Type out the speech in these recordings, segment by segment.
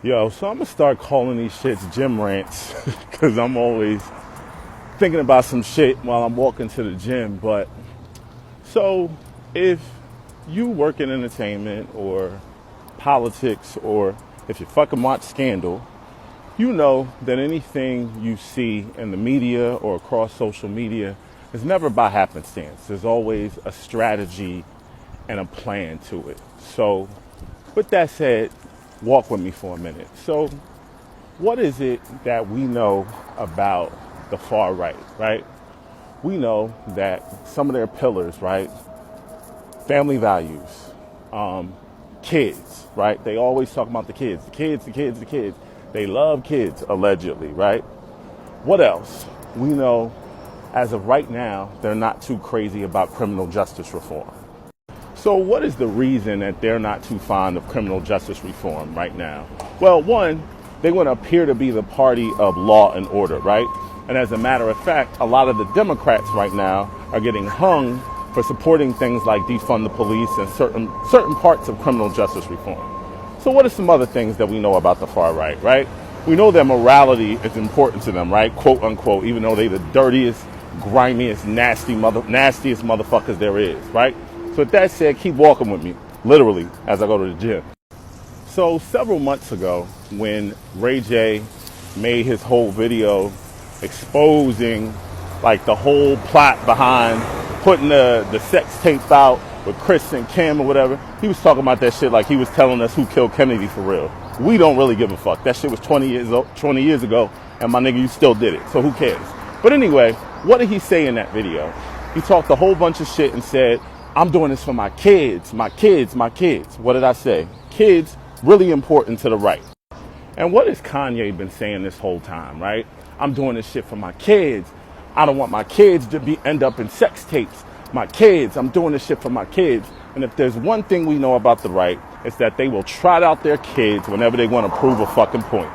Yo, so I'm gonna start calling these shits gym rants because I'm always thinking about some shit while I'm walking to the gym. But so if you work in entertainment or politics, or if you fucking watch Scandal, you know that anything you see in the media or across social media is never by happenstance. There's always a strategy and a plan to it. So with that said, walk with me for a minute. So what is it that we know about the far right? We know that some of their pillars, right? Family values, kids, right? They always talk about the kids, the kids, the kids, the kids. They love kids, allegedly, right? What else? We know as of right now, they're not too crazy about criminal justice reform. So what is the reason that they're not too fond of criminal justice reform right now? Well, one, they want to appear to be the party of law and order, right? And as a matter of fact, a lot of the Democrats right now are getting hung for supporting things like defund the police and certain parts of criminal justice reform. So what are some other things that we know about the far right? We know that morality is important to them, right? Quote unquote, even though they're the dirtiest, grimiest, nastiest motherfuckers there is, right? So with that said, keep walking with me, literally, as I go to the gym. So several months ago, when Ray J made his whole video exposing like the whole plot behind putting the sex tape out with Chris and Kim or whatever, he was talking about that shit like he was telling us who killed Kennedy for real. We don't really give a fuck. That shit was 20 years ago, and my nigga, you still did it. So who cares? But anyway, what did he say in that video? He talked a whole bunch of shit and said, I'm doing this for my kids, my kids, my kids. What did I say? Kids, really important to the right. And what has Kanye been saying this whole time, right? I'm doing this shit for my kids. I don't want my kids to end up in sex tapes. My kids, I'm doing this shit for my kids. And if there's one thing we know about the right, it's that they will trot out their kids whenever they want to prove a fucking point.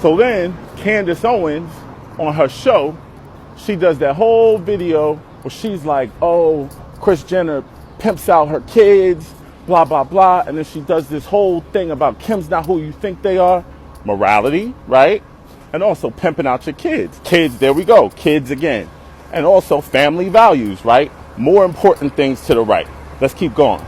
So then Candace Owens on her show, she does that whole video where she's like, oh, Kris Jenner pimps out her kids, blah, blah, blah. And then she does this whole thing about Kim's not who you think they are. Morality, right? And also pimping out your kids. Kids, there we go, kids again. And also family values, right? More important things to the right. Let's keep going.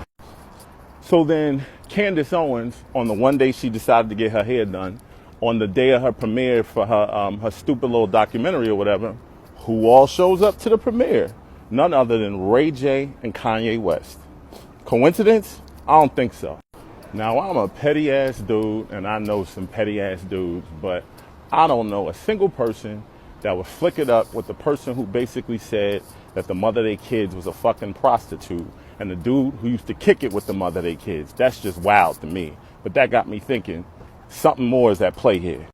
So then Candace Owens, on the one day she decided to get her hair done, on the day of her premiere for her stupid little documentary or whatever, who all shows up to the premiere? None other than Ray J and Kanye West. Coincidence? I don't think so. Now, I'm a petty ass dude, and I know some petty ass dudes, but I don't know a single person that would flick it up with the person who basically said that the mother of their kids was a fucking prostitute, and the dude who used to kick it with the mother of their kids. That's just wild to me. But that got me thinking, something more is at play here.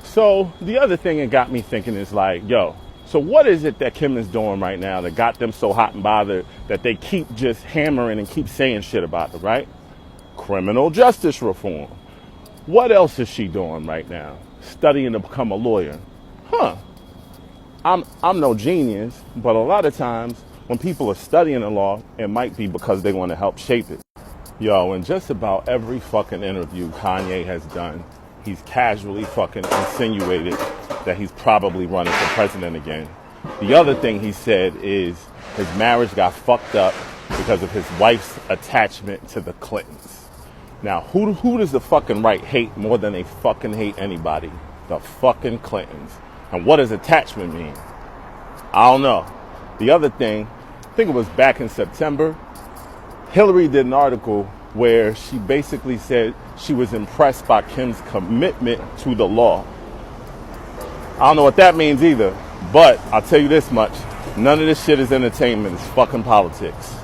So the other thing that got me thinking is like, yo, so what is it that Kim is doing right now that got them so hot and bothered that they keep just hammering and keep saying shit about it, right? Criminal justice reform. What else is she doing right now? Studying to become a lawyer. I'm no genius, but a lot of times when people are studying the law, it might be because they want to help shape it. Yo, in just about every fucking interview Kanye has done, he's casually fucking insinuated that he's probably running for president again. The other thing he said is his marriage got fucked up because of his wife's attachment to the Clintons. Now, who does the fucking right hate more than they fucking hate anybody? The fucking Clintons. And what does attachment mean? I don't know. The other thing, I think it was back in September, Hillary did an article where she basically said she was impressed by Kim's commitment to the law. I don't know what that means either, but I'll tell you this much. None of this shit is entertainment. It's fucking politics.